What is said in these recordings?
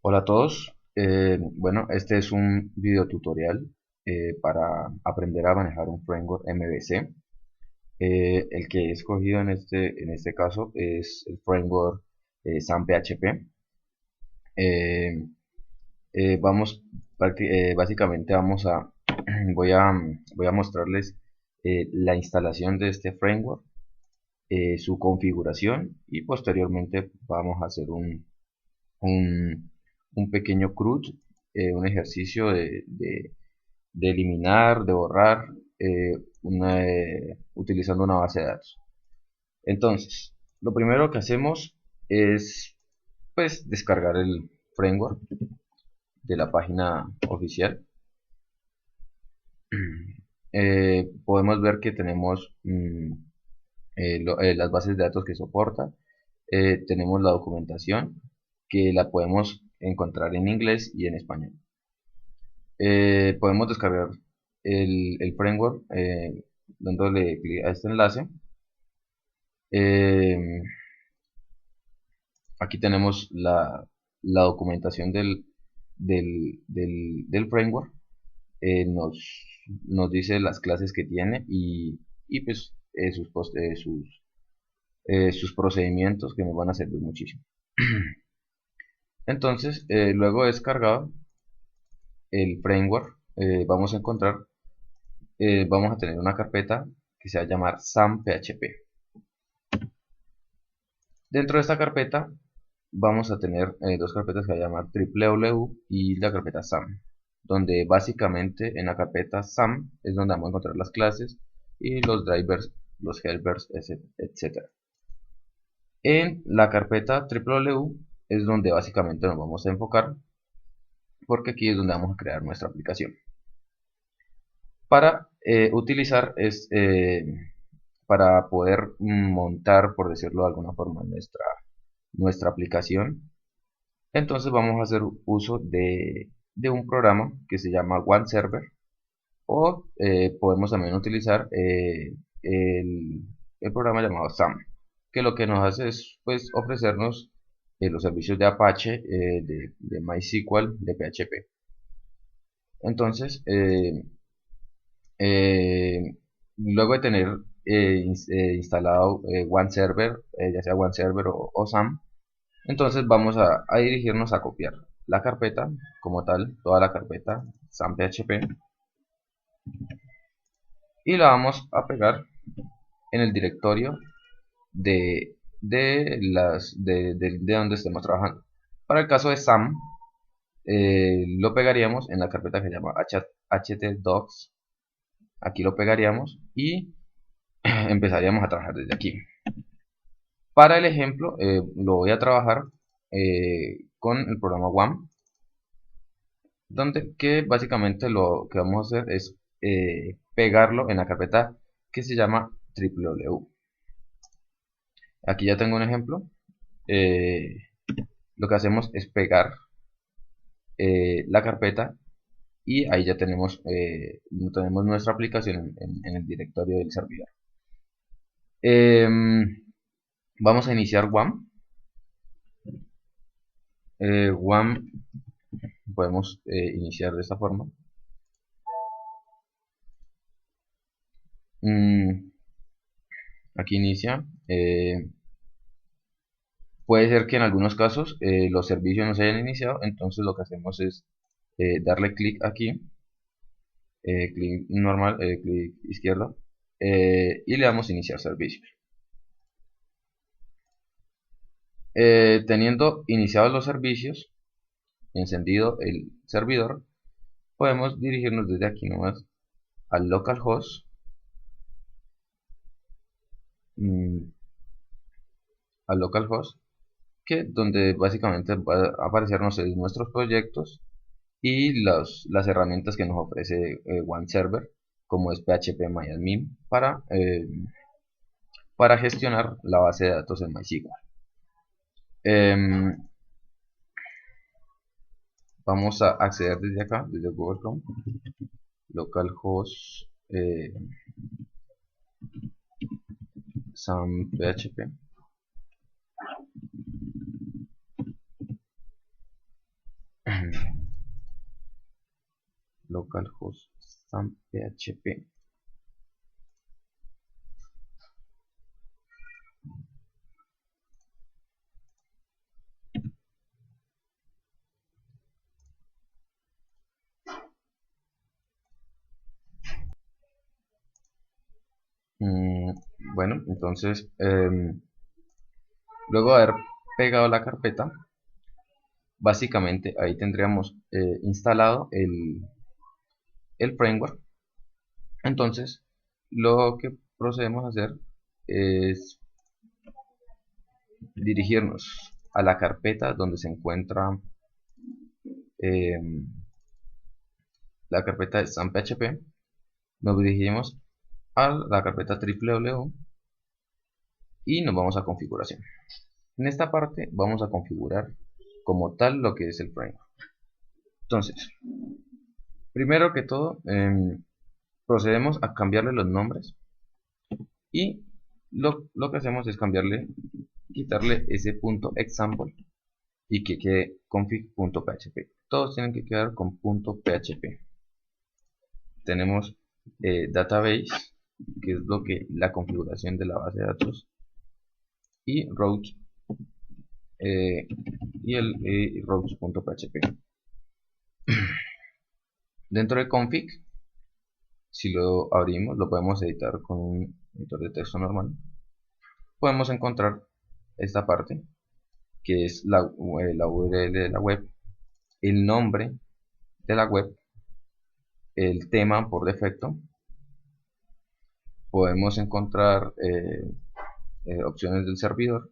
Hola a todos. Bueno, este es un video tutorial para aprender a manejar un framework MVC. El que he escogido en este caso es el framework SAM-PHP. Eh, básicamente voy a, voy a mostrarles la instalación de este framework, su configuración y posteriormente vamos a hacer un, un pequeño CRUD, un ejercicio de eliminar, de borrar, utilizando una base de datos. Entonces, lo primero que hacemos es pues descargar el framework de la página oficial. Podemos ver que tenemos las bases de datos que soporta. Tenemos la documentación que la podemos encontrar en inglés y en español. Podemos descargar el framework dándole clic a este enlace. Eh, Aquí tenemos la documentación del framework. Nos dice las clases que tiene y pues sus procedimientos que nos van a servir muchísimo. Entonces, luego de descargado el framework, vamos a tener una carpeta que se va a llamar SAM-PHP. Dentro de esta carpeta vamos a tener dos carpetas que se va a llamar www y la carpeta SAM, donde básicamente en la carpeta SAM es donde vamos a encontrar las clases y los drivers, los helpers, etc. En la carpeta www es donde básicamente nos vamos a enfocar, porque aquí es donde vamos a crear nuestra aplicación. Para para poder montar, por decirlo de alguna forma, nuestra aplicación. Entonces vamos a hacer uso de un programa que se llama OneServer, o podemos también utilizar el programa llamado SAM, que lo que nos hace es pues ofrecernos los servicios de Apache, de MySQL, de PHP. Entonces, luego de tener instalado OneServer, ya sea OneServer o SAM, entonces vamos a dirigirnos a copiar la carpeta como tal, toda la carpeta SAM-PHP, y la vamos a pegar en el directorio de donde estemos trabajando. Para el caso de SAM, lo pegaríamos en la carpeta que se llama htdocs. Aquí lo pegaríamos y empezaríamos a trabajar desde aquí. Para el ejemplo, lo voy a trabajar con el programa WAM, donde que básicamente lo que vamos a hacer es pegarlo en la carpeta que se llama www. Aquí ya tengo un ejemplo. Eh, lo que hacemos es pegar la carpeta y ahí ya tenemos nuestra aplicación en el directorio del servidor. Vamos a iniciar WAM. WAM podemos iniciar de esta forma. Aquí inicia. Puede ser que en algunos casos los servicios no se hayan iniciado, entonces lo que hacemos es darle clic aquí, clic normal, clic izquierdo, y le damos iniciar servicios. Teniendo iniciados los servicios, encendido el servidor, podemos dirigirnos desde aquí nomás al localhost, mm, al localhost, que donde básicamente va a aparecernos nuestros proyectos y las herramientas que nos ofrece OneServer, como es phpMyAdmin para gestionar la base de datos en MySQL. Em, Vamos a acceder desde acá, desde Google Chrome, localhost SAM-PHP. localhost sam php. Bueno, entonces luego de haber pegado la carpeta, básicamente ahí tendríamos instalado el framework. Entonces lo que procedemos a hacer es dirigirnos a la carpeta donde se encuentra la carpeta de SAM.php. Nos dirigimos a la carpeta www y nos vamos a configuración. En esta parte vamos a configurar como tal lo que es el framework. Entonces, primero que todo, procedemos a cambiarle los nombres y lo que hacemos es quitarle ese punto example y que quede config.php. Todos tienen que quedar con .php. Tenemos database, que es la configuración de la base de datos, y route routes.php. Dentro de config, si lo abrimos, lo podemos editar con un editor de texto normal. Podemos encontrar esta parte, que es la URL de la web, el nombre de la web, el tema por defecto. Podemos encontrar opciones del servidor,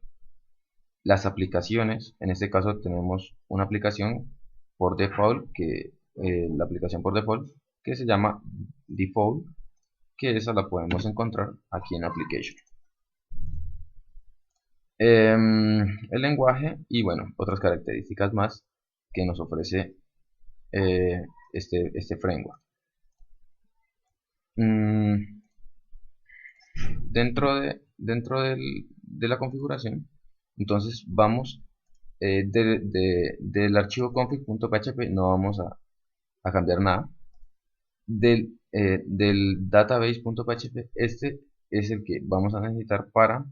las aplicaciones. En este caso tenemos una aplicación por default, la aplicación por default que se llama default, que esa la podemos encontrar aquí en application. El lenguaje y bueno, otras características más que nos ofrece este framework. Dentro de la configuración, entonces vamos del archivo config.php, no vamos a cambiar nada. Del database.php, este es el que vamos a necesitar para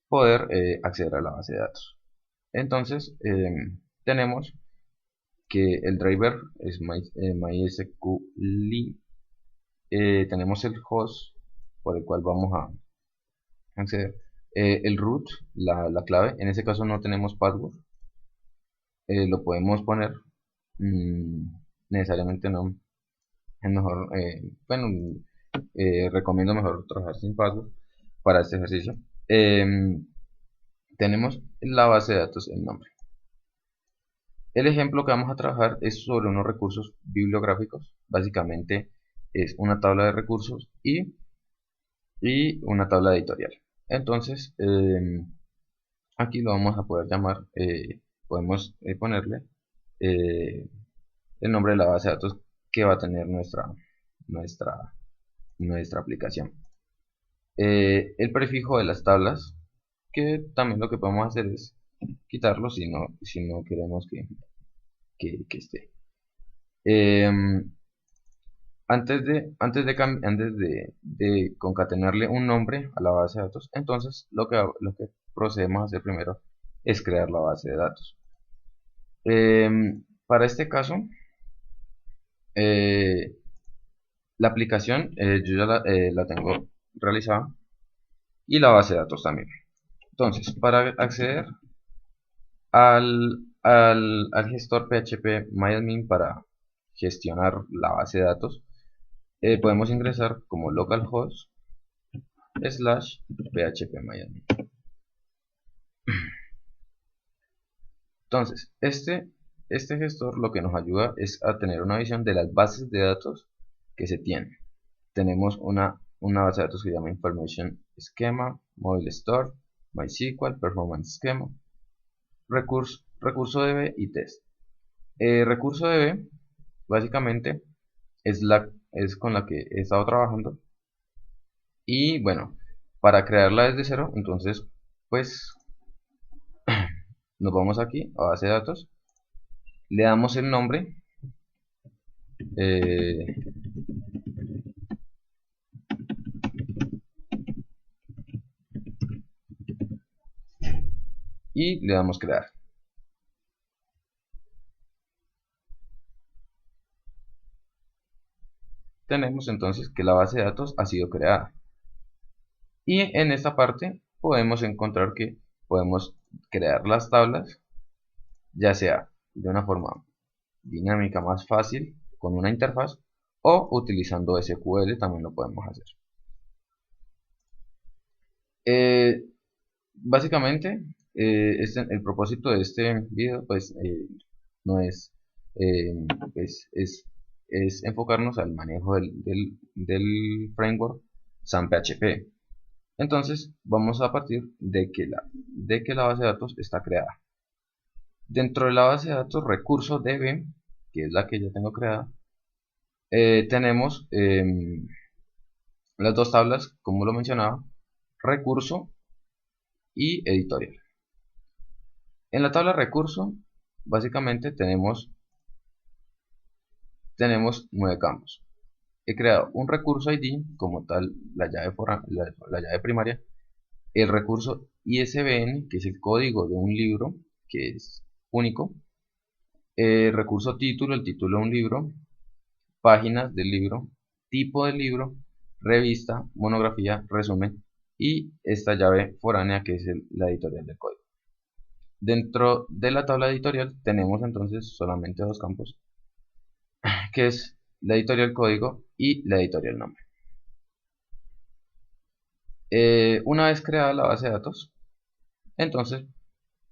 poder acceder a la base de datos. Entonces tenemos que el driver es MySQL, tenemos el host por el cual vamos a acceder, el root, la clave. En este caso no tenemos password, lo podemos poner, necesariamente no, es mejor, bueno, recomiendo mejor trabajar sin password para este ejercicio. Tenemos la base de datos, el nombre. El ejemplo que vamos a trabajar es sobre unos recursos bibliográficos. Básicamente es una tabla de recursos y una tabla editorial. Entonces aquí lo vamos a poder llamar, podemos ponerle el nombre de la base de datos que va a tener nuestra aplicación. El prefijo de las tablas, que también lo que podemos hacer es quitarlo si no queremos que esté. Antes de concatenarle un nombre a la base de datos, entonces lo que procedemos a hacer primero es crear la base de datos. Para este caso, la aplicación yo ya la tengo realizada, y la base de datos también. Entonces, para acceder al gestor php-myadmin para gestionar la base de datos, podemos ingresar como localhost /php-myadmin. Entonces, este gestor lo que nos ayuda es a tener una visión de las bases de datos que se tienen. Tenemos una base de datos que se llama Information Schema, Mobile Store, MySQL, Performance Schema, recurso DB y test. Recurso DB básicamente es con la que he estado trabajando, y bueno, para crearla desde cero, entonces pues nos vamos aquí a base de datos, le damos el nombre, y le damos crear. Tenemos entonces que la base de datos ha sido creada. Y en esta parte podemos encontrar que podemos crear las tablas, ya sea de una forma dinámica más fácil con una interfaz, o utilizando SQL también lo podemos hacer. Básicamente, el propósito de este video pues no es, eh, pues, es enfocarnos al manejo del framework SAM-PHP. Entonces vamos a partir de que la base de datos está creada. Dentro de la base de datos recurso DB, que es la que ya tengo creada, tenemos las dos tablas, como lo mencionaba, recurso y editorial. En la tabla recurso, básicamente tenemos 9 campos. He creado un recurso ID, como tal, la llave primaria, el recurso ISBN, que es el código de un libro, que es único, recurso título, el título de un libro, páginas del libro, tipo del libro, revista, monografía, resumen, y esta llave foránea, que es la editorial del código. Dentro de la tabla editorial tenemos entonces solamente dos campos, que es la editorial código y la editorial nombre. Una vez creada la base de datos, entonces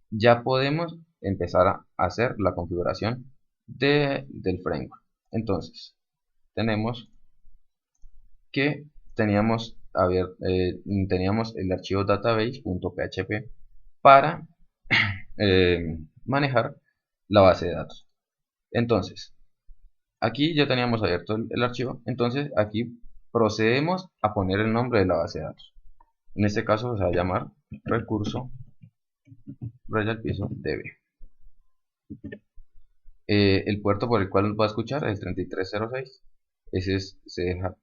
ya podemos empezar a hacer la configuración del framework. Entonces tenemos que teníamos el archivo database.php para manejar la base de datos. Entonces aquí ya teníamos abierto el archivo, entonces aquí procedemos a poner el nombre de la base de datos. En este caso se va a llamar recurso raya al piso db. El puerto por el cual nos va a escuchar es el 3306. Ese se deja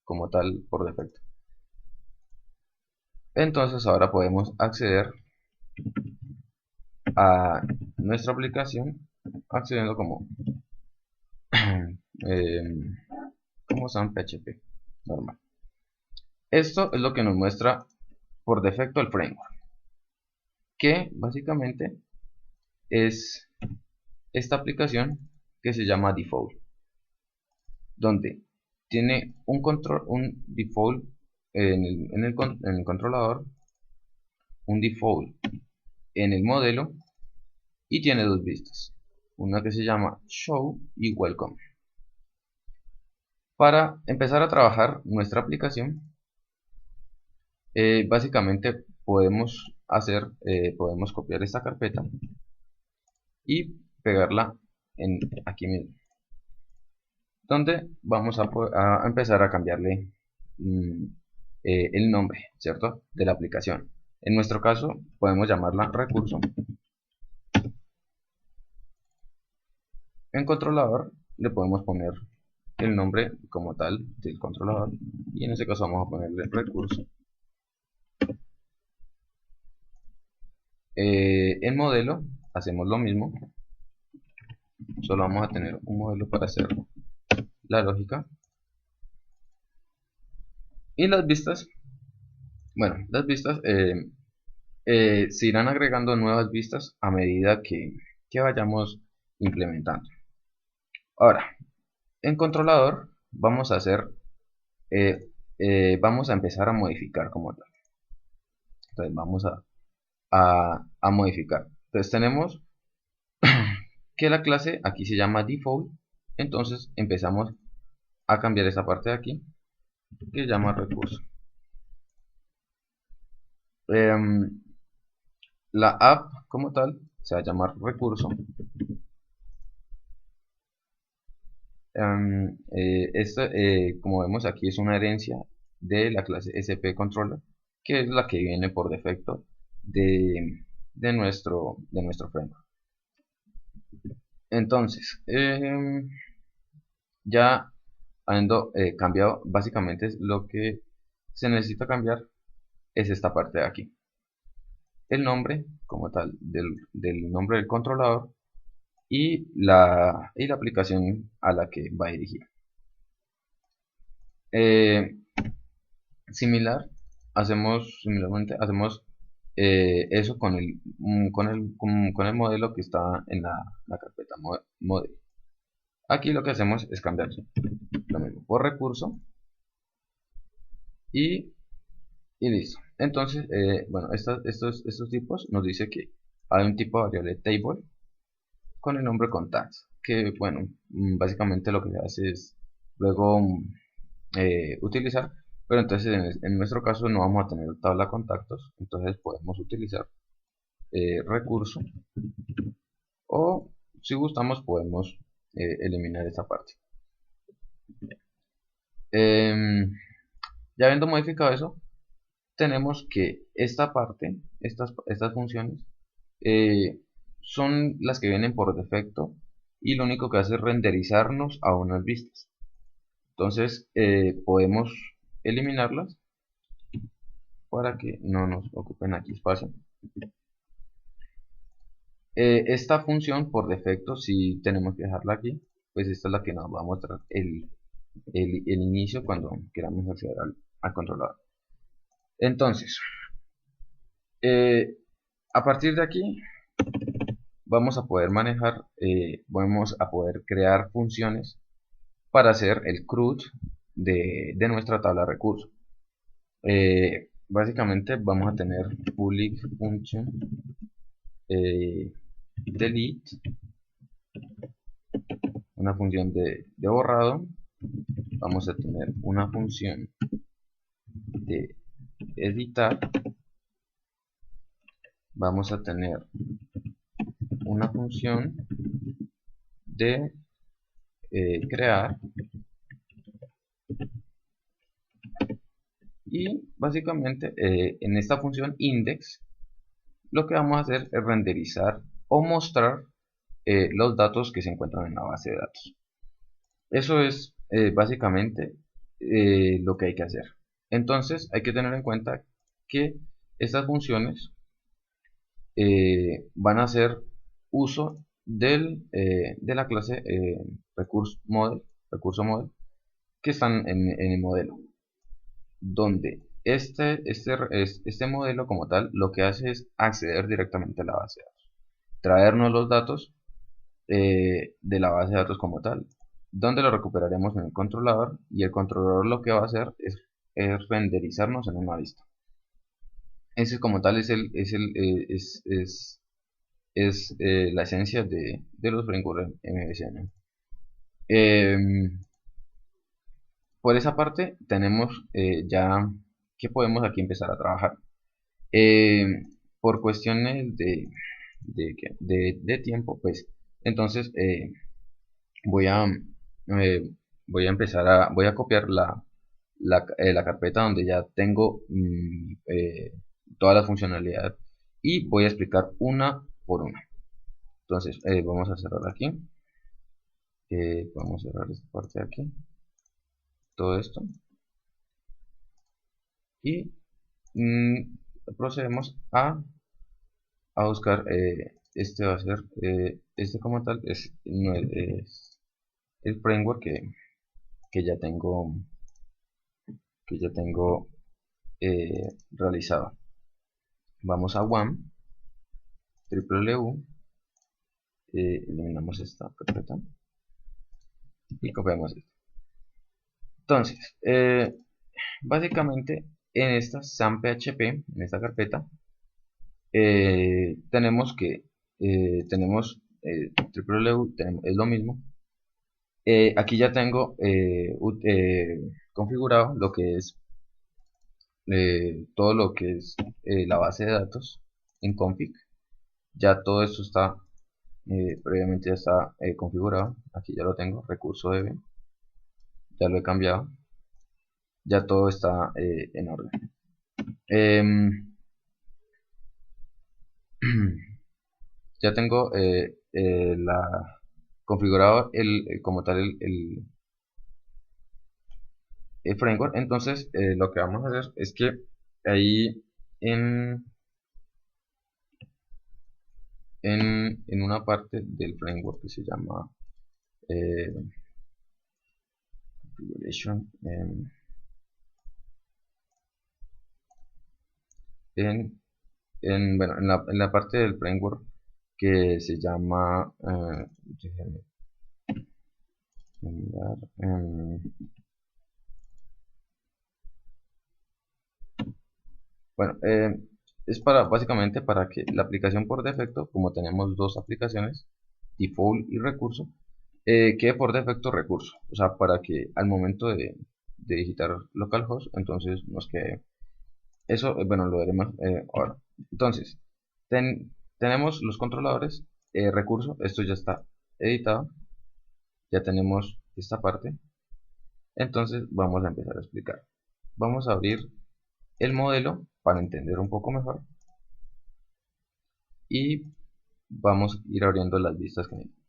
como tal por defecto. Entonces ahora podemos acceder a nuestra aplicación accediendo como como SAM-PHP normal. Esto es lo que nos muestra por defecto el framework, que básicamente es esta aplicación que se llama default, donde tiene un default en el controlador, un default en el modelo, y tiene dos vistas, una que se llama show y welcome. Para empezar a trabajar nuestra aplicación, básicamente podemos copiar esta carpeta y pegarla aquí mismo, donde vamos a empezar a cambiarle el nombre, ¿cierto?, de la aplicación. En nuestro caso podemos llamarla recurso. En controlador le podemos poner el nombre como tal del controlador, y en este caso vamos a ponerle recurso. En modelo hacemos lo mismo, solo vamos a tener un modelo para hacer la lógica. Y las vistas, bueno, las vistas se irán agregando nuevas vistas a medida que vayamos implementando. Ahora, en controlador vamos a hacer vamos a empezar a modificar como tal. Entonces vamos a modificar. Entonces tenemos que la clase aquí se llama default, entonces empezamos a cambiar esta parte de aquí que se llama recurso. La app como tal se va a llamar recurso. Como vemos aquí, es una herencia de la clase SP-Controller, que es la que viene por defecto de nuestro framework. Entonces, ya habiendo cambiado, básicamente es lo que se necesita cambiar es esta parte de aquí. El nombre, como tal, del nombre del controlador y la aplicación a la que va a dirigir. Eh, similarmente hacemos eso con el modelo que está en la carpeta model. Aquí lo que hacemos es cambiar lo mismo por recurso y, y listo. Entonces, bueno, estos tipos nos dice que hay un tipo de variable table con el nombre contact, que bueno, básicamente lo que se hace es luego utilizar, pero entonces en nuestro caso no vamos a tener tabla contactos, entonces podemos utilizar recurso, o si gustamos podemos eliminar esta parte. Ya habiendo modificado eso, tenemos que esta parte, estas funciones, eh, son las que vienen por defecto y lo único que hace es renderizarnos a unas vistas. Entonces podemos eliminarlas para que no nos ocupen aquí espacio. Esta función por defecto, si tenemos que dejarla aquí, pues esta es la que nos va a mostrar el inicio cuando queramos acceder al controlador. Entonces, a partir de aquí vamos a poder manejar, vamos a poder crear funciones para hacer el CRUD de nuestra tabla de recursos. Básicamente vamos a tener public function delete, una función de borrado, vamos a tener una función de editar, vamos a tener una función de crear, y básicamente en esta función index lo que vamos a hacer es renderizar o mostrar los datos que se encuentran en la base de datos. Eso es básicamente lo que hay que hacer. Entonces hay que tener en cuenta que estas funciones van a hacer uso de la clase recurso model que están en el modelo, donde este modelo como tal lo que hace es acceder directamente a la base de datos, traernos los datos de la base de datos como tal, donde lo recuperaremos en el controlador, y el controlador lo que va a hacer es renderizarnos en una vista. Ese como tal es la esencia de los frameworks MVC, ¿no? Por esa parte tenemos ya que podemos aquí empezar a trabajar. Eh, por cuestiones de tiempo, pues entonces voy a voy a copiar la carpeta donde ya tengo toda la funcionalidad, y voy a explicar una por una. Entonces vamos a cerrar aquí, vamos a cerrar esta parte de aquí, todo esto, y procedemos a buscar, este va a ser, este como tal es, no es el framework que ya tengo realizado. Vamos a WAM, eliminamos esta carpeta y copiamos esto. Entonces, básicamente en esta SAM.php, en esta carpeta, tenemos que tenemos es lo mismo. Aquí ya tengo configurado lo que es todo lo que es la base de datos en config. Ya todo esto está previamente ya está configurado. Aquí ya lo tengo, recurso db, ya lo he cambiado, ya todo está en orden. Em, ya tengo configurado como tal el framework. Entonces lo que vamos a hacer es que ahí en, en una parte del framework que se llama eh, configuration, en, bueno, en la parte del framework que se llama déjenme mirar, bueno, es para básicamente para que la aplicación por defecto, como tenemos dos aplicaciones, default y recurso, quede por defecto recurso. O sea, para que al momento de digitar localhost, entonces nos quede. Eso, bueno, lo veremos ahora. Entonces, tenemos los controladores, recurso, esto ya está editado, ya tenemos esta parte. Entonces, vamos a empezar a explicar. Vamos a abrir el modelo para entender un poco mejor y vamos a ir abriendo las vistas que necesitamos.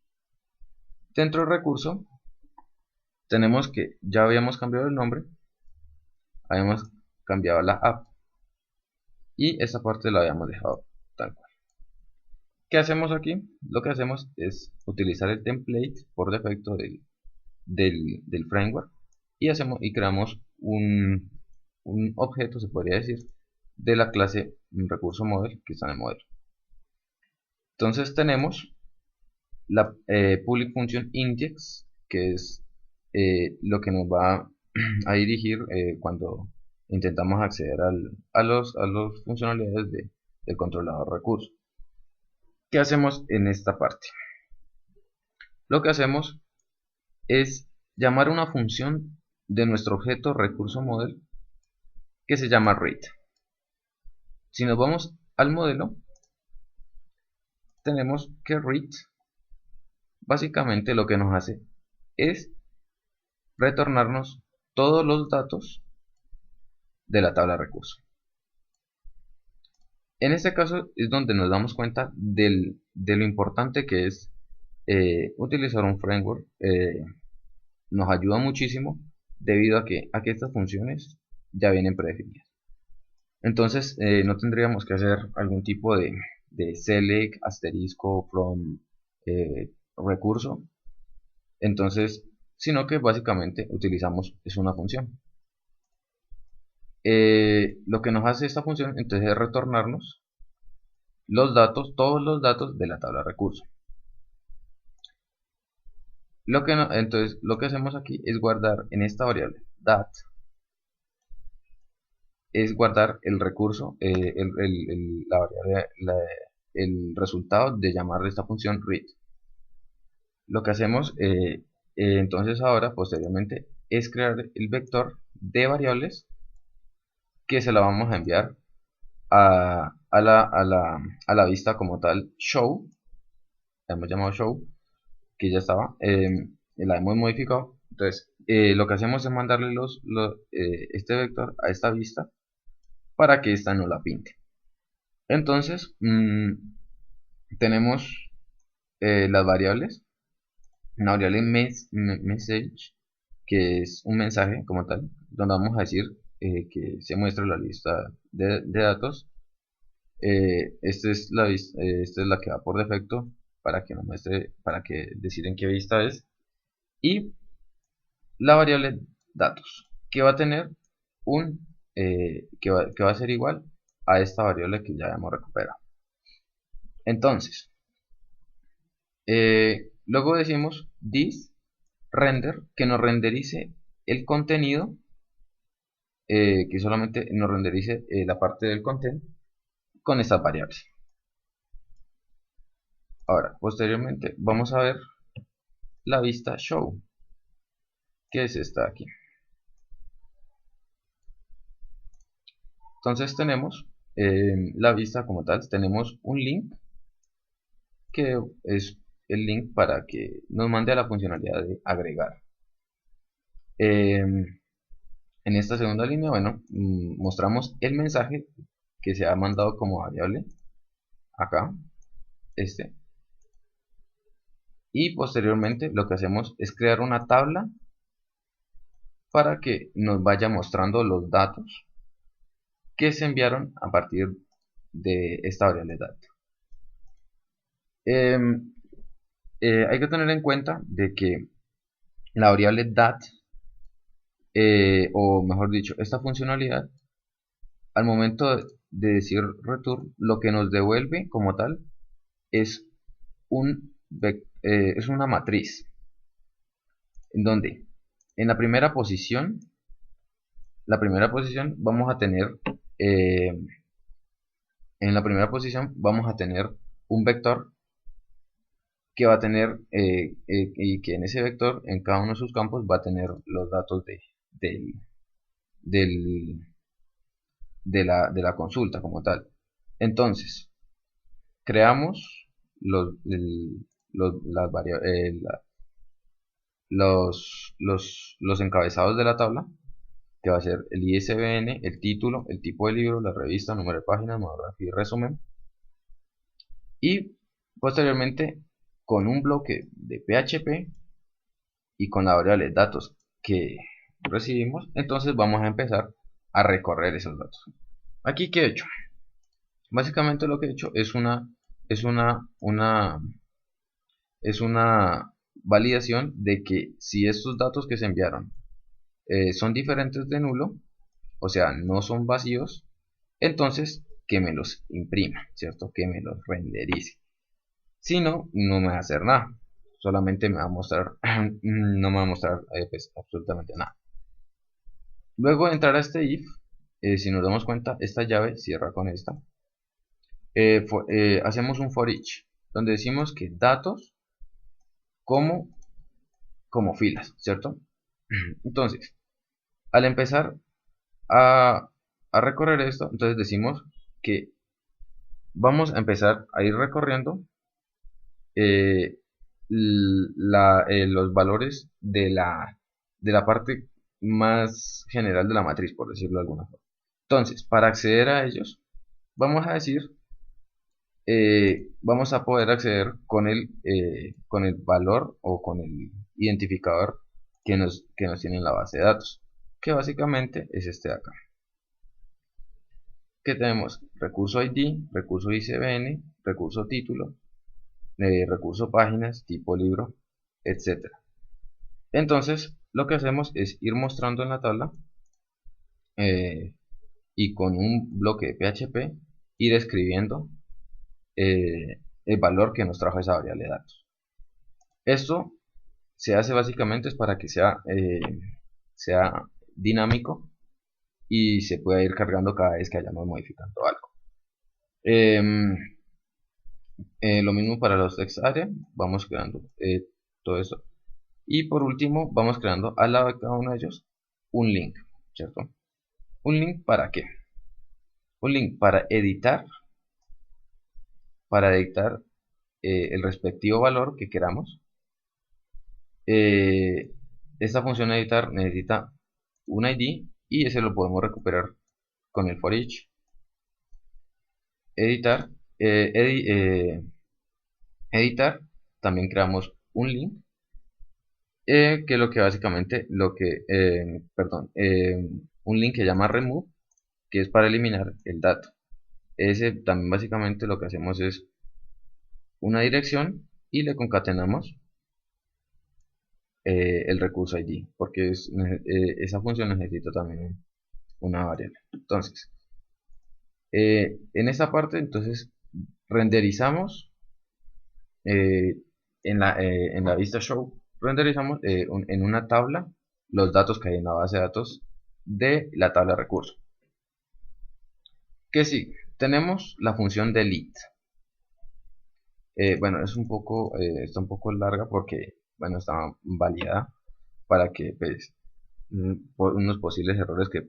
Dentro del recurso tenemos que ya habíamos cambiado el nombre, habíamos cambiado la app y esta parte la habíamos dejado tal cual. ¿Qué hacemos aquí? Lo que hacemos es utilizar el template por defecto del framework y creamos un objeto, se podría decir, de la clase recurso model que está en el modelo. Entonces tenemos la public function index, que es lo que nos va a dirigir cuando intentamos acceder a los funcionalidades del controlador recurso. ¿Qué hacemos en esta parte? Lo que hacemos es llamar una función de nuestro objeto recurso model que se llama read. Si nos vamos al modelo, tenemos que read básicamente lo que nos hace es retornarnos todos los datos de la tabla de recursos. En este caso es donde nos damos cuenta de lo importante que es utilizar un framework. Nos ayuda muchísimo debido a que estas funciones ya vienen predefinidas. Entonces no tendríamos que hacer algún tipo de select asterisco from recurso. Entonces, sino que básicamente utilizamos es una función. Lo que nos hace esta función entonces es retornarnos los datos, todos los datos de la tabla de recursos. Entonces lo que hacemos aquí es guardar en esta variable dat, es guardar el recurso, la variable, el resultado de llamar esta función read. Lo que hacemos entonces ahora posteriormente es crear el vector de variables que se la vamos a enviar a la vista como tal show, la hemos llamado show, que ya estaba, la hemos modificado. Entonces lo que hacemos es mandarle este vector a esta vista para que esta no la pinte. Entonces tenemos las variables, una variable message, que es un mensaje como tal, donde vamos a decir que se muestra la lista de datos. Esta es la que va por defecto para que nos muestre, para que decida en qué vista es. Y la variable datos, que va a tener que va a ser igual a esta variable que ya hemos recuperado. Entonces, luego decimos this render, que nos renderice el contenido, que solamente nos renderice la parte del content con estas variables. Ahora, posteriormente vamos a ver la vista show, que es esta de aquí. Entonces tenemos la vista como tal, tenemos un link que es el link para que nos mande a la funcionalidad de agregar. En esta segunda línea, bueno, mostramos el mensaje que se ha mandado como variable acá, y posteriormente lo que hacemos es crear una tabla para que nos vaya mostrando los datos que se enviaron a partir de esta variable dat. Hay que tener en cuenta de que la variable dat, o mejor dicho, esta funcionalidad, al momento de decir return, lo que nos devuelve como tal es es una matriz, en donde en la primera posición vamos a tener eh, un vector que va a tener y que en ese vector, en cada uno de sus campos, va a tener los datos del, del- de la consulta como tal. Entonces, creamos las los encabezados de la tabla, que va a ser el ISBN, el título, el tipo de libro, la revista, número de páginas, monografía y resumen. Y posteriormente, con un bloque de PHP y con la variable datos que recibimos, entonces vamos a empezar a recorrer esos datos. Aquí, ¿qué he hecho? Básicamente lo que he hecho es es una, es una validación de que si estos datos que se enviaron son diferentes de nulo, o sea, no son vacíos, entonces que me los imprima, ¿cierto? Que me los renderice. Si no, no me va a hacer nada. Solamente me va a mostrar, no me va a mostrar pues, absolutamente nada. Luego de entrar a este if, si nos damos cuenta, esta llave cierra con esta. Hacemos un for each, donde decimos que datos como, como filas, ¿cierto? Entonces, al empezar a recorrer esto, entonces decimos que vamos a empezar a ir recorriendo eh, los valores de la parte más general de la matriz, por decirlo de alguna forma. Entonces, para acceder a ellos, vamos a decir, vamos a poder acceder con el valor o con el identificador que nos tiene en la base de datos, que básicamente es este de acá. Que tenemos recurso ID, recurso ICBN, recurso título, recurso páginas, tipo libro, etcétera. Entonces, lo que hacemos es ir mostrando en la tabla eh, y con un bloque de PHP ir escribiendo el valor que nos trajo esa variable de datos. Esto se hace básicamente es para que sea dinámico y se pueda ir cargando cada vez que hayamos modificando algo. Em, lo mismo para los text area, vamos creando todo eso. Y por último, vamos creando al lado de cada uno de ellos un link, ¿cierto? ¿Un link para qué? Un link para editar el respectivo valor que queramos. Esta función editar necesita un ID y ese lo podemos recuperar con el for each. Editar, editar, también creamos un link que lo que básicamente un link que llama remove, que es para eliminar el dato. Ese también básicamente lo que hacemos es una dirección y le concatenamos el recurso ID, porque esa función necesita también una variable. Entonces, en esta parte, entonces, renderizamos eh, en la vista show, renderizamos en una tabla los datos que hay en la base de datos de la tabla de recursos. Que sí, tenemos la función delete. Bueno, está un poco larga porque, bueno, está validada para que pues, por unos posibles errores que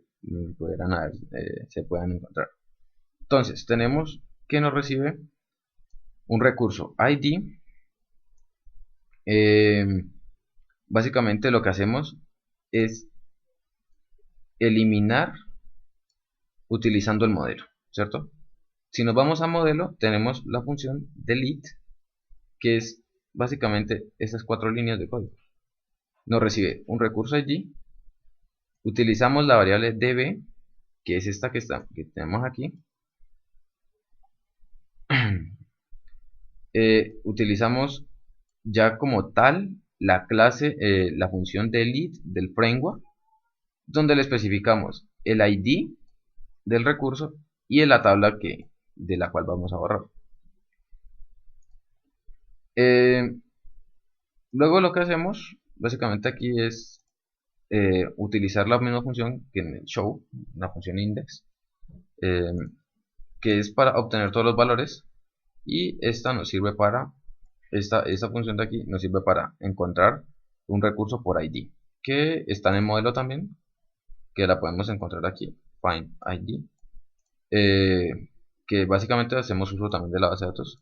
pudieran haber, se puedan encontrar. Entonces, tenemos que nos recibe un recurso ID. eh, Básicamente lo que hacemos es eliminar utilizando el modelo, ¿cierto? Si nos vamos a modelo, tenemos la función delete, que es básicamente estas 4 líneas de código. Nos recibe un recurso ID, utilizamos la variable db, que es esta que tenemos aquí. Utilizamos ya como tal la clase, la función delete del framework, donde le especificamos el ID del recurso y en la tabla de la cual vamos a borrar. Luego lo que hacemos básicamente aquí es utilizar la misma función que en el show, la función index, que es para obtener todos los valores, y esta nos sirve para esta función de aquí nos sirve para encontrar un recurso por ID, que está en el modelo también, que la podemos encontrar aquí, find ID, que básicamente hacemos uso también de la base de datos.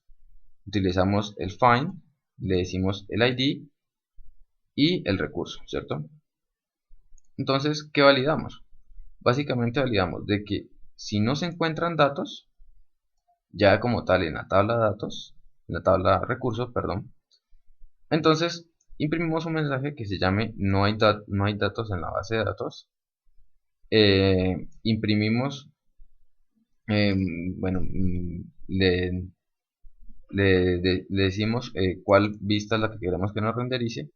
Utilizamos el find, le decimos el ID y el recurso, ¿cierto? Entonces, ¿qué validamos? Básicamente validamos de que si no se encuentran datos, ya como tal en la tabla de datos, en la tabla de recursos, perdón, entonces imprimimos un mensaje que se llame no hay datos en la base de datos. Imprimimos, bueno, le decimos cuál vista es la que queremos que nos renderice.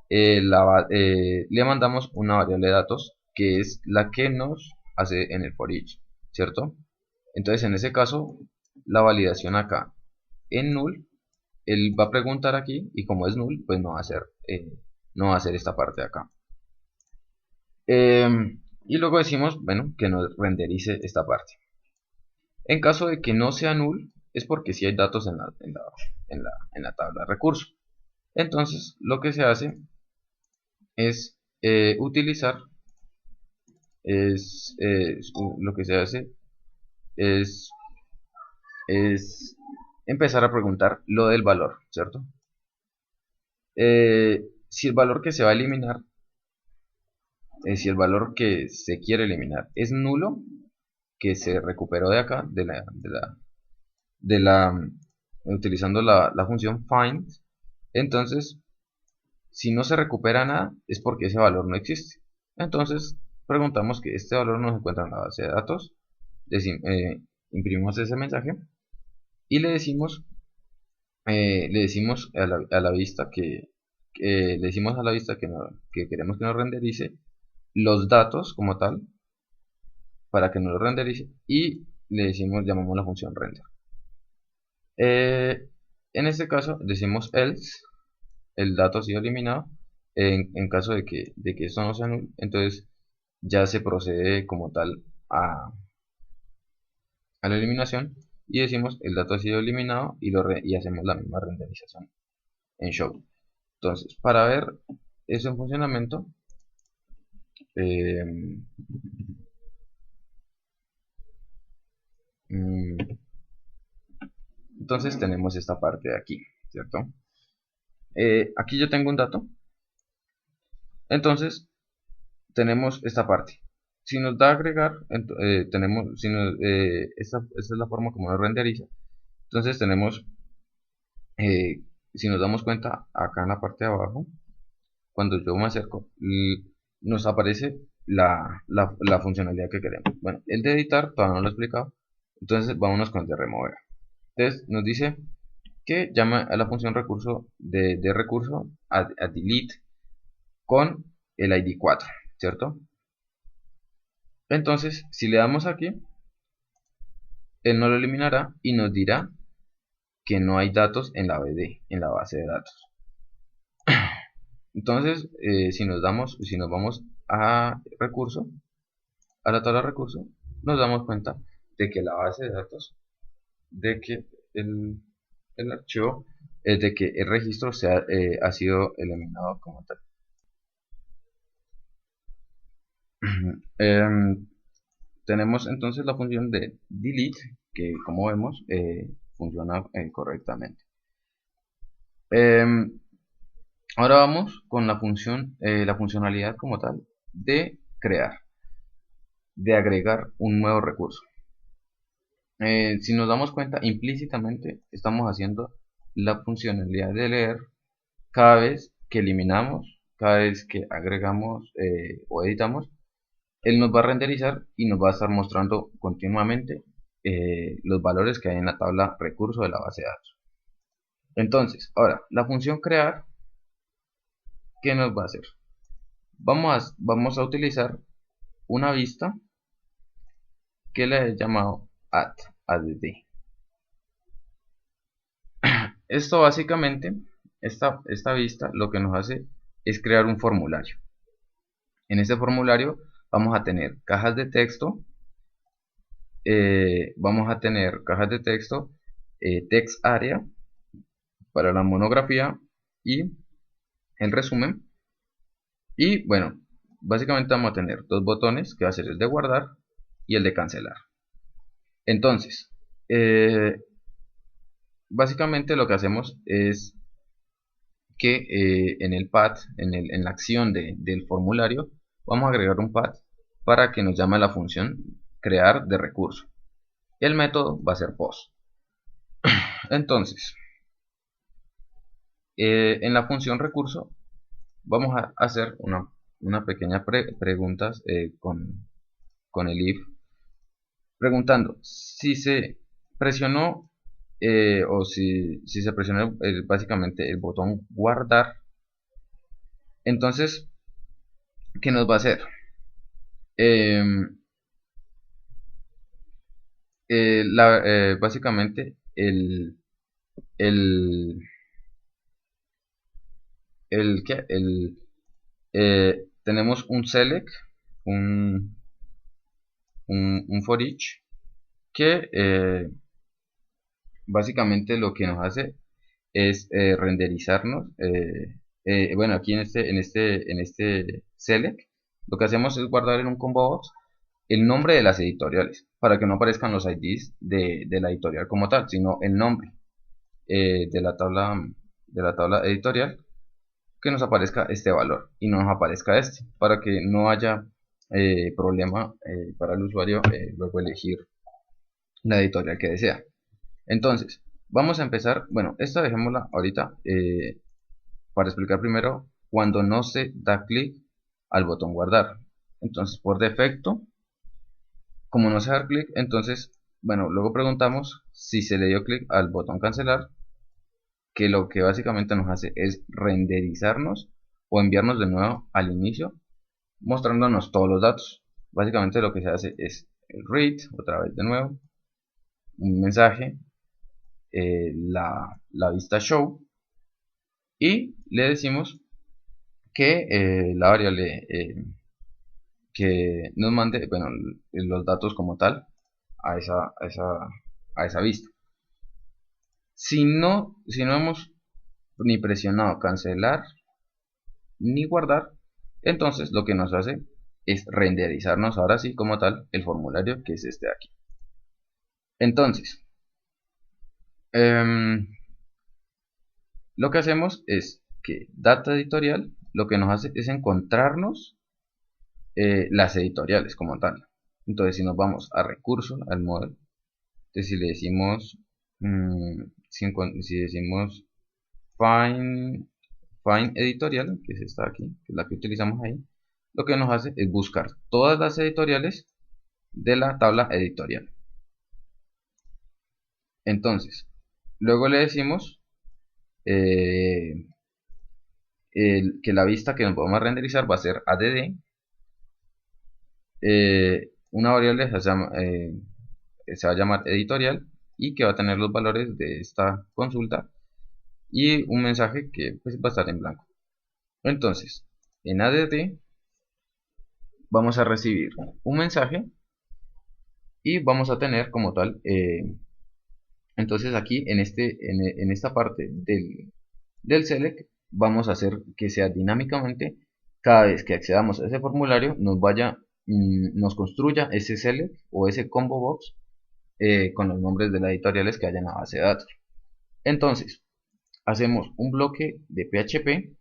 Le mandamos una variable de datos que es la que nos hace en el for each, ¿cierto? Entonces en ese caso la validación acá en null, él va a preguntar aquí y como es null pues no va a hacer esta parte de acá. Y luego decimos, bueno, que nos renderice esta parte. En caso de que no sea null es porque sí hay datos en la tabla de recursos. Entonces lo que se hace es utilizar lo que se hace es empezar a preguntar lo del valor, ¿cierto? Si el valor que se va a eliminar, si el valor que se quiere eliminar es nulo, que se recuperó de acá, utilizando la función find, entonces si no se recupera nada es porque ese valor no existe. Entonces preguntamos que este valor no se encuentra en la base de datos, imprimimos ese mensaje y le decimos a la vista le decimos a la vista que queremos que nos renderice los datos como tal para que nos lo renderice, y llamamos la función render. En este caso decimos else, el dato ha sido eliminado. En caso de que esto no sea null, entonces ya se procede como tal a la eliminación y decimos el dato ha sido eliminado y hacemos la misma renderización en show. Entonces, para ver eso en funcionamiento, entonces tenemos esta parte de aquí, ¿cierto? Aquí yo tengo un dato, entonces tenemos esta parte. Si nos da agregar, esta es la forma como nos renderiza. Entonces tenemos, si nos damos cuenta, acá en la parte de abajo, cuando yo me acerco, nos aparece la funcionalidad que queremos. Bueno, el de editar todavía no lo he explicado, entonces vámonos con el de remover. Entonces nos dice que llama a la función recurso de recurso a delete con el ID 4, ¿cierto? Entonces, si le damos aquí, él no lo eliminará y nos dirá que no hay datos en la base de datos. Entonces, si nos vamos a recurso, a la tabla de recurso, nos damos cuenta de que la base de datos, de que el archivo, de que el registro ha sido eliminado como tal. Tenemos entonces la función de delete, que como vemos funciona correctamente. Ahora vamos con la funcionalidad como tal de crear, de agregar un nuevo recurso. Si nos damos cuenta, implícitamente estamos haciendo la funcionalidad de leer cada vez que eliminamos, cada vez que agregamos o editamos, él nos va a renderizar y nos va a estar mostrando continuamente los valores que hay en la tabla recurso de la base de datos. Entonces, ahora, la función crear, ¿qué nos va a hacer? Vamos a utilizar una vista que le he llamado add. Esto básicamente, esta vista lo que nos hace es crear un formulario. En este formulario vamos a tener cajas de texto, text area para la monografía y el resumen. Y bueno, básicamente vamos a tener dos botones, que va a ser el de guardar y el de cancelar. Entonces, básicamente lo que hacemos es que en el pad, en la acción del formulario, vamos a agregar un pad para que nos llame la función crear de recurso. El método va a ser post. Entonces, en la función recurso vamos a hacer una pequeña pregunta con el if, preguntando si se presionó o si se presionó básicamente el botón guardar. Entonces, ¿qué nos va a hacer? Básicamente el, ¿qué? Tenemos un select, un for each, que básicamente lo que nos hace es renderizarnos. Bueno, aquí en este select, lo que hacemos es guardar en un combo box el nombre de las editoriales, para que no aparezcan los IDs de la editorial como tal, sino el nombre de la tabla editorial, que nos aparezca este valor y no nos aparezca este, para que no haya problema para el usuario luego elegir la editorial que desea. Entonces, vamos a empezar. Bueno, esta dejémosla ahorita para explicar primero cuando no se da clic al botón guardar. Entonces, por defecto, como no se da clic, entonces, bueno, luego preguntamos si se le dio clic al botón cancelar, que lo que básicamente nos hace es renderizarnos o enviarnos de nuevo al inicio, mostrándonos todos los datos. Básicamente lo que se hace es el read, otra vez de nuevo, un mensaje, la vista show, y le decimos que la variable que nos mande, bueno, los datos como tal a esa vista. Si no hemos ni presionado cancelar ni guardar, entonces lo que nos hace es renderizarnos ahora sí como tal el formulario, que es este de aquí. Entonces, lo que hacemos es que data editorial lo que nos hace es encontrarnos las editoriales como tal. Entonces, si nos vamos a recurso, al modelo, entonces si le decimos si decimos find editorial, que es esta aquí, que es la que utilizamos ahí, lo que nos hace es buscar todas las editoriales de la tabla editorial. Entonces, luego le decimos que la vista que nos vamos a renderizar va a ser add, una variable se va a llamar editorial y que va a tener los valores de esta consulta y un mensaje que pues, va a estar en blanco. Entonces, en add vamos a recibir un mensaje y vamos a tener como tal entonces aquí en esta parte del select vamos a hacer que sea dinámicamente, cada vez que accedamos a ese formulario nos construya ese select o ese combo box con los nombres de las editoriales que haya en la base de datos. Entonces hacemos un bloque de PHP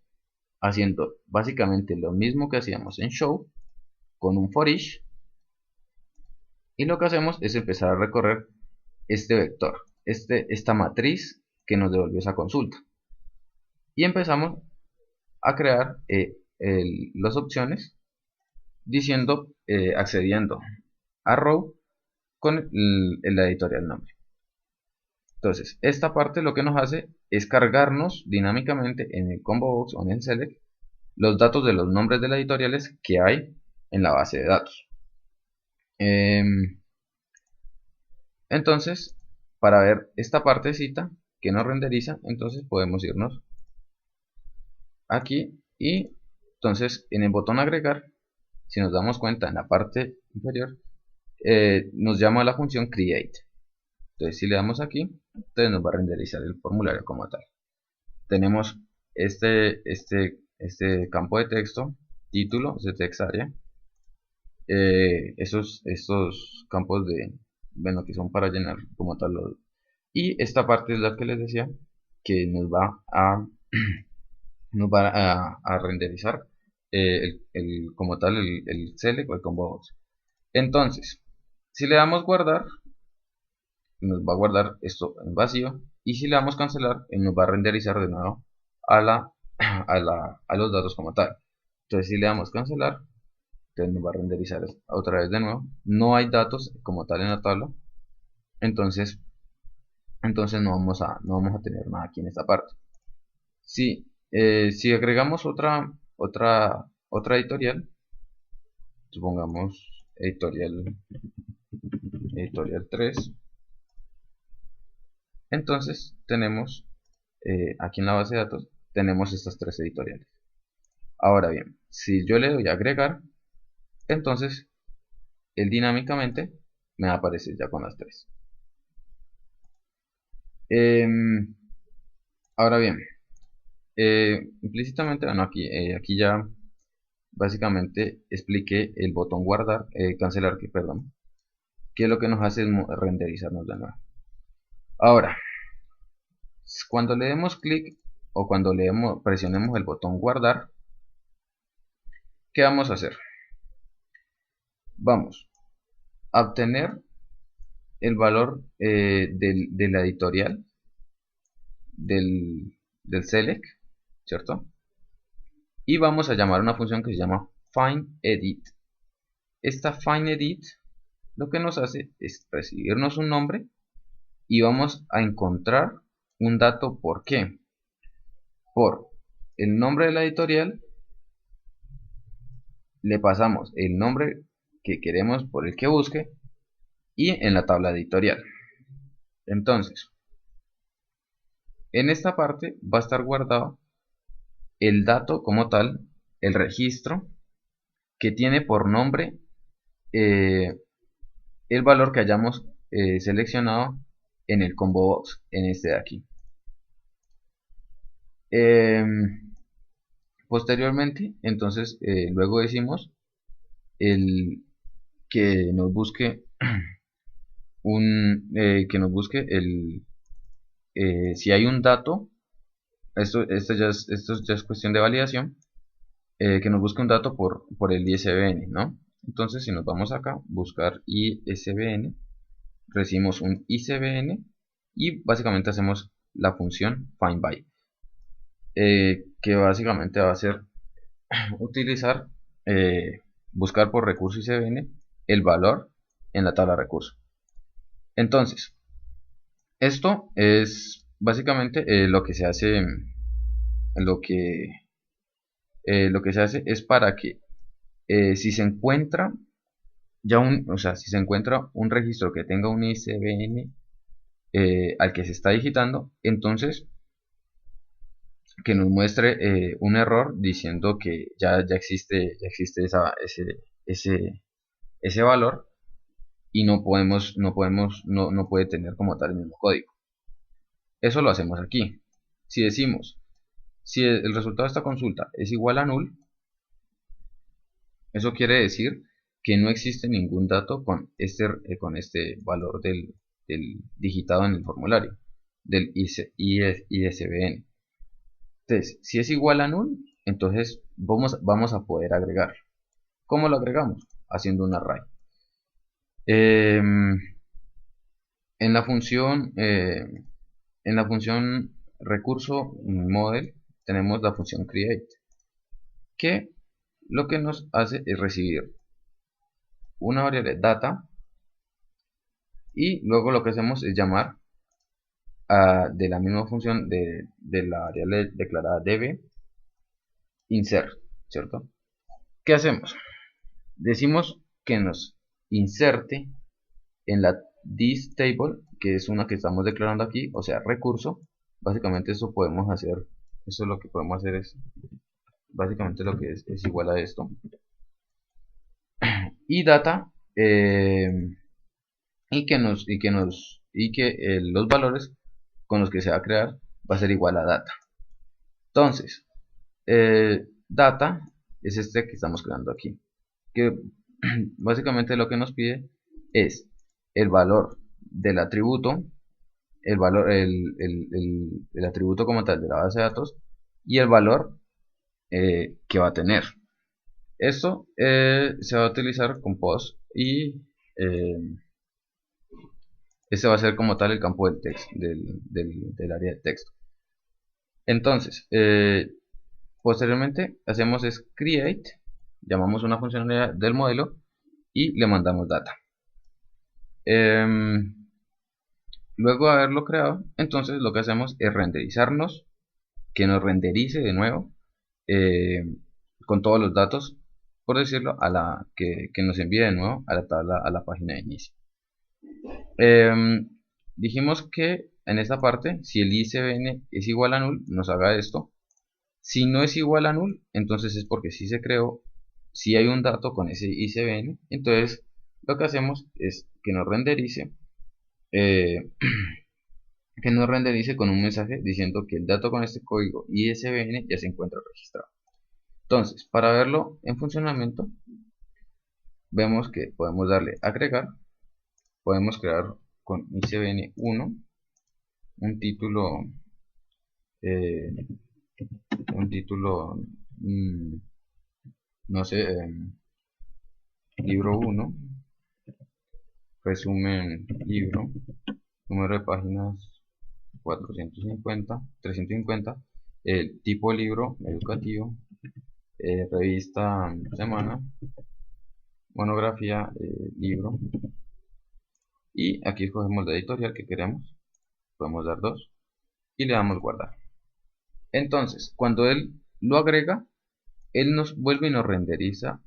haciendo básicamente lo mismo que hacíamos en show con un for each, y lo que hacemos es empezar a recorrer este vector, esta matriz que nos devolvió esa consulta. y empezamos a crear las opciones diciendo, accediendo a row con el editorial nombre. Entonces, esta parte lo que nos hace es cargarnos dinámicamente en el combo box o en el select los datos de los nombres de las editoriales que hay en la base de datos. Entonces, para ver esta partecita que nos renderiza, entonces podemos irnos aquí y entonces en el botón agregar, si nos damos cuenta en la parte inferior, nos llama a la función create. Entonces si le damos aquí, entonces nos va a renderizar el formulario como tal. Tenemos este campo de texto, título, de text area, estos campos de, bueno, que son para llenar como tal y esta parte es la que les decía que nos va a renderizar como tal el select o el combo box. Entonces, si le damos guardar, nos va a guardar esto en vacío, y si le damos cancelar, él nos va a renderizar de nuevo a a los datos como tal. Entonces, si le damos cancelar, entonces nos va a renderizar otra vez de nuevo. No hay datos como tal en la tabla, entonces no vamos a tener nada aquí en esta parte. Si agregamos otra editorial, supongamos editorial 3, entonces tenemos aquí en la base de datos tenemos estas tres editoriales. Ahora bien, si yo le doy a agregar, entonces él dinámicamente me va a aparecer ya con las tres. Ahora bien, implícitamente, bueno, aquí ya básicamente expliqué el botón guardar, cancelar, perdón, que lo que nos hace es renderizarnos de nuevo. Ahora, cuando le demos clic o cuando presionemos el botón guardar, ¿qué vamos a hacer? Vamos a obtener el valor de la editorial del select, ¿cierto? Y vamos a llamar una función que se llama findEdit. Esta findEdit lo que nos hace es recibirnos un nombre y vamos a encontrar un dato. ¿Por qué? Por el nombre de la editorial le pasamos el nombre que queremos por el que busque y en la tabla editorial. Entonces, en esta parte va a estar guardado el dato como tal, el registro que tiene por nombre el valor que hayamos seleccionado en el combo box, en este de aquí. Posteriormente, entonces, luego decimos que nos busque si hay un dato. Esto ya es cuestión de validación, que nos busque un dato por el ISBN, ¿no? Entonces, si nos vamos acá, buscar ISBN, recibimos un ISBN y básicamente hacemos la función findBy, que básicamente va a ser utilizar, buscar por recurso ISBN el valor en la tabla recurso. Entonces, esto es básicamente lo que se hace, lo que se hace es para que si se encuentra si se encuentra un registro que tenga un ISBN al que se está digitando, entonces que nos muestre un error diciendo que ya existe ese valor y no puede tener como tal el mismo código. Eso lo hacemos aquí. Si decimos, si el resultado de esta consulta es igual a null, eso quiere decir que no existe ningún dato con este valor del digitado en el formulario del ISBN. Entonces, si es igual a null, entonces vamos a poder agregar. ¿Cómo lo agregamos? Haciendo un array. En la función recurso model, tenemos la función create, que lo que nos hace es recibir una variable data, y luego lo que hacemos es llamar de la misma función de la variable declarada db insert, ¿cierto? ¿Qué hacemos? Decimos que nos inserte en la this table, que es una que estamos declarando aquí, o sea, recurso. Básicamente eso podemos hacer, eso es lo que podemos hacer es, básicamente lo que es igual a esto. Y data, los valores con los que se va a crear va a ser igual a data. Entonces, data es este que estamos creando aquí, que básicamente lo que nos pide es el valor del atributo, el atributo como tal de la base de datos, y el valor que va a tener. Esto se va a utilizar con post, y este va a ser como tal el campo del texto, del área de texto. Entonces, posteriormente hacemos es create, llamamos una funcionalidad del modelo y le mandamos data. Luego de haberlo creado, entonces lo que hacemos es renderizarnos, que nos renderice de nuevo con todos los datos, por decirlo, que nos envíe de nuevo a la tabla, a la página de inicio. Dijimos que en esta parte, si el ICBN es igual a null, nos haga esto. Si no es igual a null, entonces es porque sí se creó, si hay un dato con ese ICBN. Entonces lo que hacemos es que nos renderice, eh, que nos renderice con un mensaje diciendo que el dato con este código ISBN ya se encuentra registrado. Entonces, para verlo en funcionamiento, vemos que podemos darle agregar, podemos crear con ISBN 1 un título, eh, no sé, libro 1, resumen libro, número de páginas 350, el tipo de libro educativo, revista semana, monografía, libro, y aquí escogemos la editorial que queremos, podemos dar 2 y le damos guardar. Entonces, cuando él lo agrega, él nos vuelve y nos renderiza,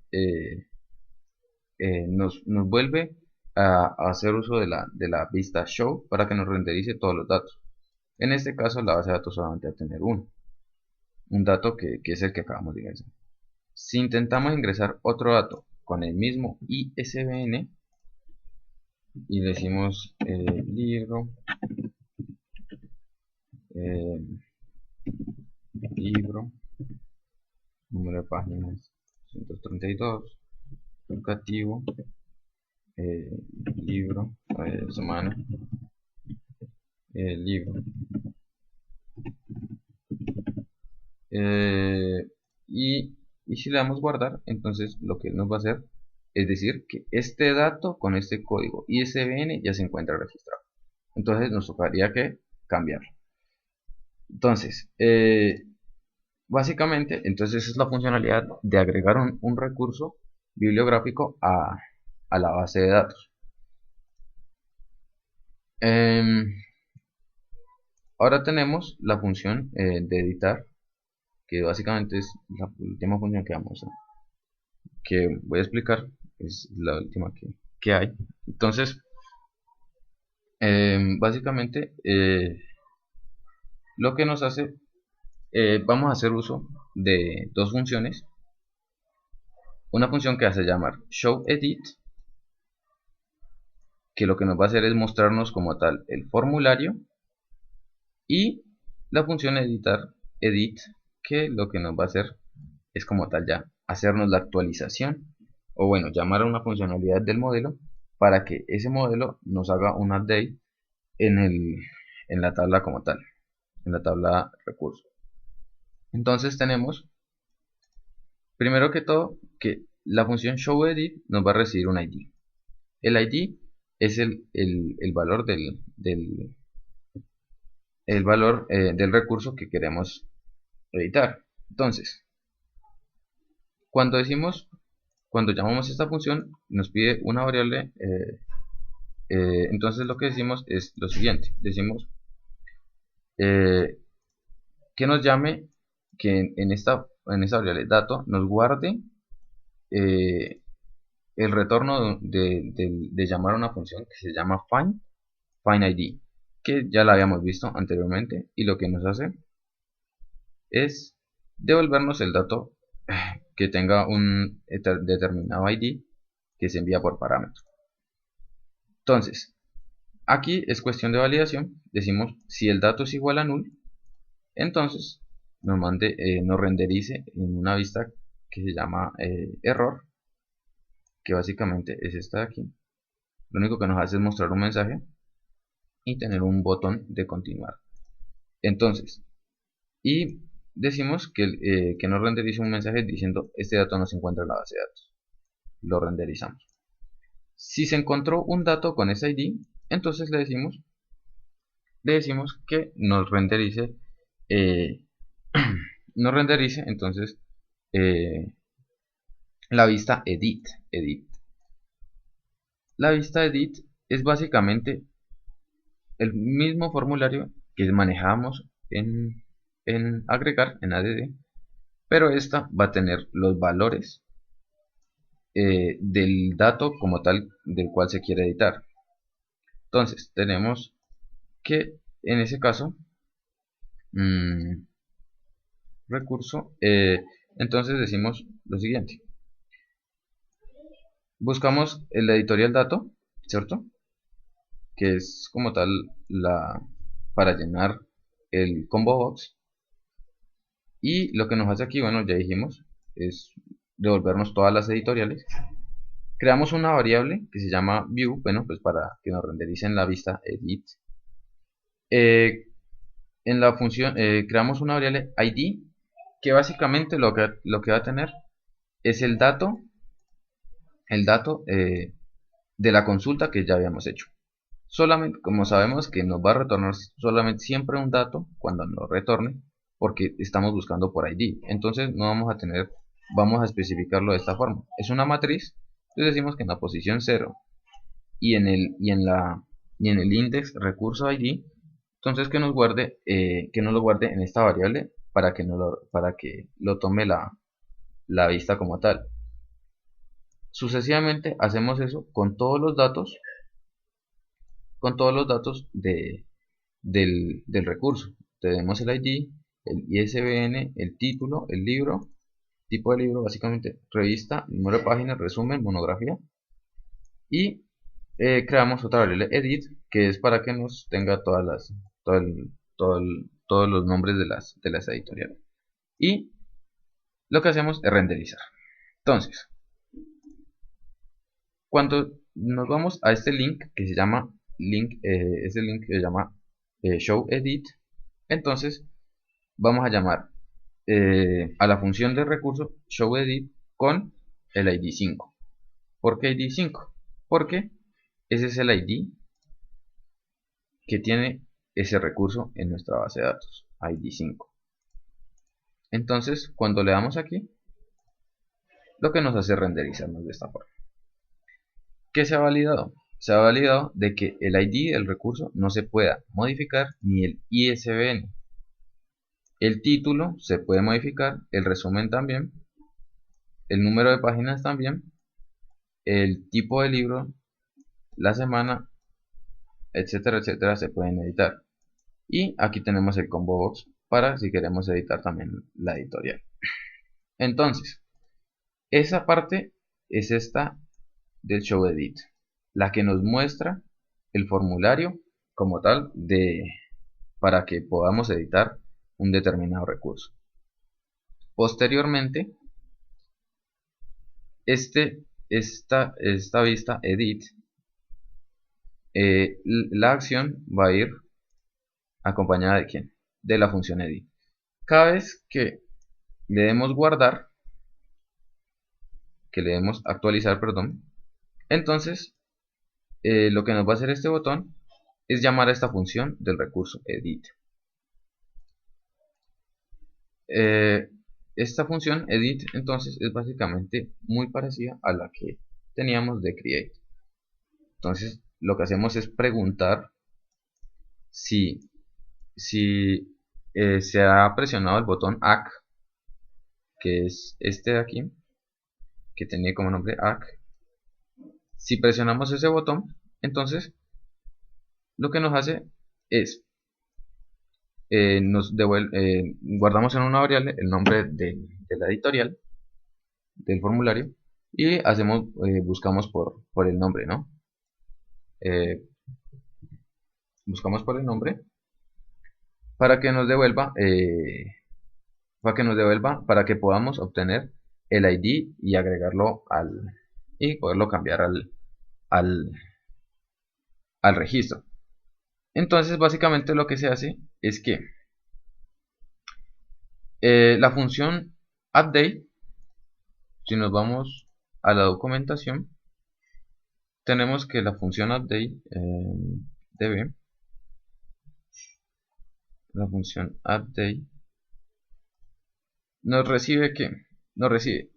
nos vuelve a hacer uso de la vista show para que nos renderice todos los datos. En este caso la base de datos solamente va a tener un dato que es el que acabamos de ingresar. Si intentamos ingresar otro dato con el mismo ISBN y decimos libro, libro, número de páginas 132, educativo, libro, semana, libro, y si le damos guardar, entonces lo que nos va a hacer es decir que este dato con este código ISBN ya se encuentra registrado. Entonces nos tocaría que cambiarlo. Entonces, básicamente, entonces es la funcionalidad de agregar un recurso bibliográfico a la base de datos. Ahora tenemos la función de editar, que básicamente es la última función que voy a explicar, es la última que hay. Entonces, básicamente lo que nos hace, vamos a hacer uso de dos funciones. Una función que hace llamar showEdit, que lo que nos va a hacer es mostrarnos como tal el formulario, y la función edit, que lo que nos va a hacer es como tal ya hacernos la actualización, o bueno, llamar a una funcionalidad del modelo para que ese modelo nos haga un update en la tabla como tal, en la tabla recursos. Entonces tenemos, primero que todo, que la función showEdit nos va a recibir un ID. El ID es el valor del valor del recurso que queremos editar. Entonces, cuando llamamos esta función, nos pide una variable. Entonces lo que decimos es lo siguiente: decimos eh, que nos llame, que en esta variable dato nos guarde eh, el retorno de llamar a una función que se llama find_id, que ya la habíamos visto anteriormente, y lo que nos hace es devolvernos el dato que tenga un determinado ID que se envía por parámetro. Entonces, aquí es cuestión de validación. Decimos si el dato es igual a null, entonces nos renderice en una vista que se llama error, que básicamente es esta de aquí. Lo único que nos hace es mostrar un mensaje y tener un botón de continuar. Entonces, y decimos que nos renderice un mensaje diciendo este dato no se encuentra en la base de datos. Lo renderizamos. Si se encontró un dato con ese ID, entonces le decimos que nos renderice entonces la vista edit. La vista edit es básicamente el mismo formulario que manejamos en agregar, en add, pero esta va a tener los valores del dato como tal del cual se quiere editar. Entonces tenemos que en ese caso recurso, entonces decimos lo siguiente: buscamos el editorial dato, ¿cierto? Que es como tal para llenar el combo box, y lo que nos hace aquí, bueno, ya dijimos, es devolvernos todas las editoriales. Creamos una variable que se llama view, bueno, pues para que nos rendericen la vista edit. En la función creamos una variable id, que básicamente lo que va a tener es el dato de la consulta que ya habíamos hecho. Solamente, como sabemos que nos va a retornar solamente siempre un dato cuando nos retorne, porque estamos buscando por ID, entonces no vamos a especificarlo de esta forma. Es una matriz, entonces decimos que en la posición 0 y en el index recurso ID, entonces que nos lo guarde en esta variable para que lo tome la vista como tal. Sucesivamente hacemos eso con todos los datos del recurso. Tenemos el ID, el ISBN, el título, el libro, tipo de libro, básicamente revista, número de página, resumen, monografía, y creamos otra variable edit, que es para que nos tenga todos los nombres de las editoriales, y lo que hacemos es renderizar. Entonces, cuando nos vamos a este link que se llama show edit, entonces vamos a llamar a la función de recurso showEdit con el ID 5. ¿Por qué ID 5? Porque ese es el ID que tiene ese recurso en nuestra base de datos, ID 5. Entonces, cuando le damos aquí, lo que nos hace renderizarnos de esta forma. ¿Qué se ha validado? Se ha validado de que el ID del recurso no se pueda modificar, ni el ISBN. El título se puede modificar, el resumen también, el número de páginas también, el tipo de libro, la semana, etcétera, etcétera, se pueden editar. Y aquí tenemos el combo box para si queremos editar también la editorial. Entonces, esa parte es esta del show edit, la que nos muestra el formulario como tal para que podamos editar un determinado recurso. Posteriormente, esta vista edit, la acción va a ir acompañada de quién, de la función edit. Cada vez que le demos guardar, que le demos actualizar, perdón, entonces lo que nos va a hacer este botón es llamar a esta función del recurso edit. esta función edit entonces es básicamente muy parecida a la que teníamos de create. Entonces lo que hacemos es preguntar si, si se ha presionado el botón ACK, que es este de aquí, que tiene como nombre ACK. Si presionamos ese botón, entonces lo que nos hace es guardamos en una variable el nombre de la editorial del formulario y buscamos por el nombre, ¿no? Eh, buscamos por el nombre para que nos devuelva para que podamos obtener el ID y agregarlo y poderlo cambiar al, al registro. Entonces básicamente lo que se hace es que la función update, si nos vamos a la documentación, tenemos que la función update la función update nos recibe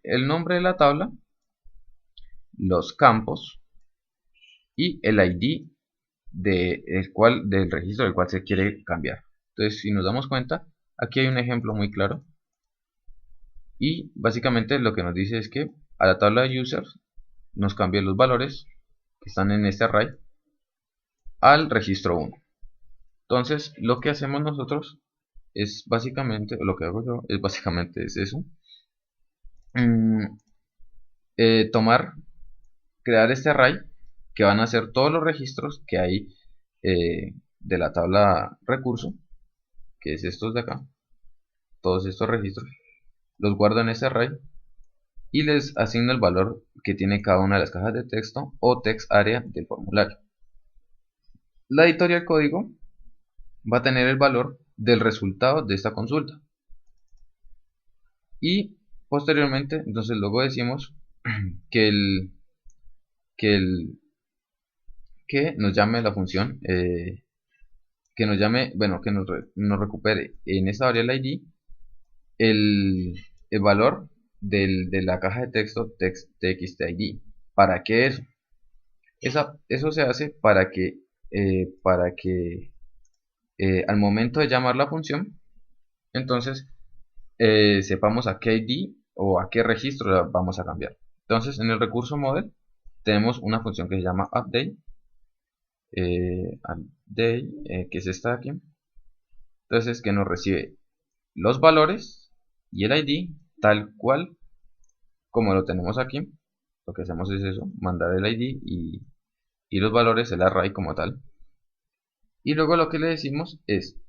el nombre de la tabla, los campos y el ID del registro del cual se quiere cambiar. Entonces, si nos damos cuenta, aquí hay un ejemplo muy claro y básicamente lo que nos dice es que a la tabla de users nos cambie los valores que están en este array al registro 1. Entonces, lo que hacemos nosotros es básicamente, lo que hago yo es básicamente es eso. Crear este array que van a ser todos los registros que hay de la tabla recurso, que es estos de acá, todos estos registros, los guardo en ese array y les asigno el valor que tiene cada una de las cajas de texto o text area del formulario. La editorial código va a tener el valor del resultado de esta consulta y posteriormente entonces luego decimos que nos llame la función que nos llame, bueno, que nos recupere en esta variable ID el valor de la caja de texto txtid. ¿Para qué eso? Eso se hace para que al momento de llamar la función, entonces sepamos a qué ID o a qué registro la vamos a cambiar. Entonces en el recurso model tenemos una función que se llama update, que es esta de aquí. Entonces que nos recibe los valores y el ID tal cual como lo tenemos aquí. Lo que hacemos es eso, mandar el ID y los valores, el array como tal. Y luego lo que le decimos es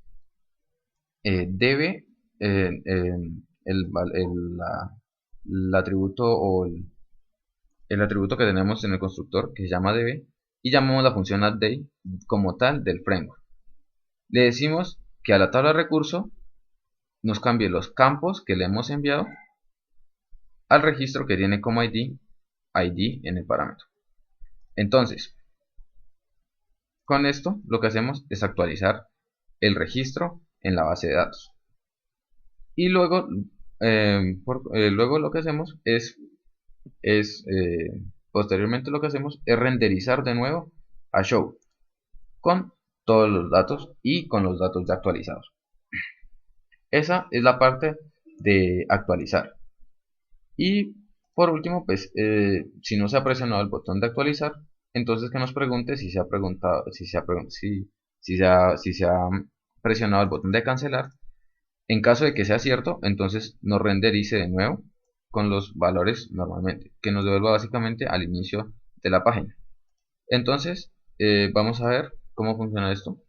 debe el atributo o el atributo que tenemos en el constructor que se llama db y llamamos la función addDate como tal del framework. Le decimos que a la tabla de recurso nos cambie los campos que le hemos enviado al registro que tiene como ID en el parámetro. Entonces, con esto lo que hacemos es actualizar el registro en la base de datos. Y luego, luego lo que hacemos posteriormente lo que hacemos es renderizar de nuevo a show con todos los datos y con los datos ya actualizados. Esa es la parte de actualizar. Y por último, pues si no se ha presionado el botón de actualizar, entonces que nos pregunte si se ha preguntado, si se ha presionado el botón de cancelar. En caso de que sea cierto, entonces nos renderice de nuevo con los valores normalmente, que nos devuelva básicamente al inicio de la página. Entonces, vamos a ver cómo funciona esto.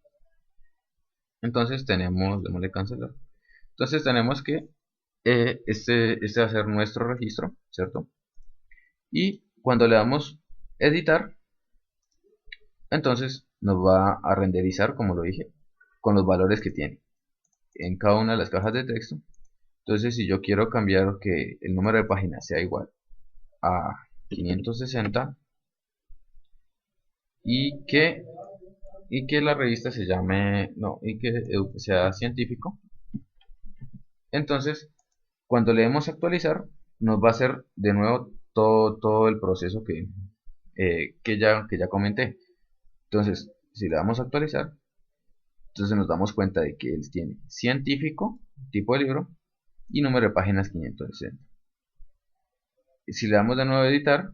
Entonces démosle cancelar. Entonces tenemos que este va a ser nuestro registro, ¿cierto? Y cuando le damos editar, entonces nos va a renderizar, como lo dije, con los valores que tiene en cada una de las cajas de texto. Entonces si yo quiero cambiar que el número de página sea igual a 560 y que la revista se llame, no, y que sea científico, Entonces, cuando le demos actualizar, nos va a hacer de nuevo todo el proceso que ya comenté. Entonces, si le damos a actualizar, entonces nos damos cuenta de que él tiene científico, tipo de libro, y número de páginas 560. Si le damos de nuevo a editar,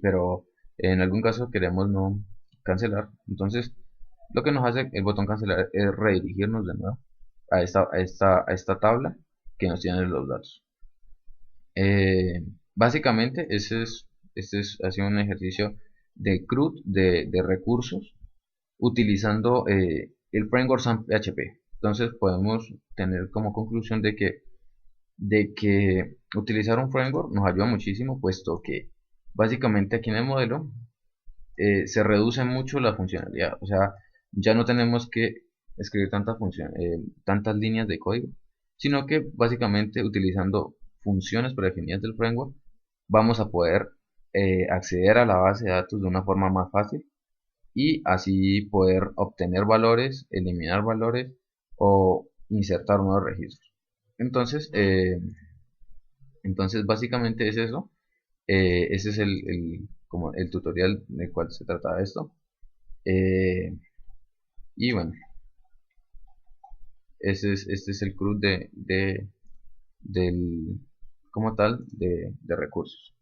pero en algún caso queremos no cancelar, entonces lo que nos hace el botón cancelar es redirigirnos de nuevo a esta tabla que nos tiene los datos. Básicamente ha sido un ejercicio de CRUD de recursos utilizando el framework SAM PHP. Entonces podemos tener como conclusión de que utilizar un framework nos ayuda muchísimo, puesto que básicamente aquí en el modelo se reduce mucho la funcionalidad. O sea, ya no tenemos que escribir tantas líneas de código, sino que básicamente utilizando funciones predefinidas del framework vamos a poder acceder a la base de datos de una forma más fácil y así poder obtener valores, eliminar valores o insertar nuevos registros. Entonces, básicamente es eso. Ese es como el tutorial del cual se trata esto. Eh, y bueno, este es el CRUD del, como tal de recursos.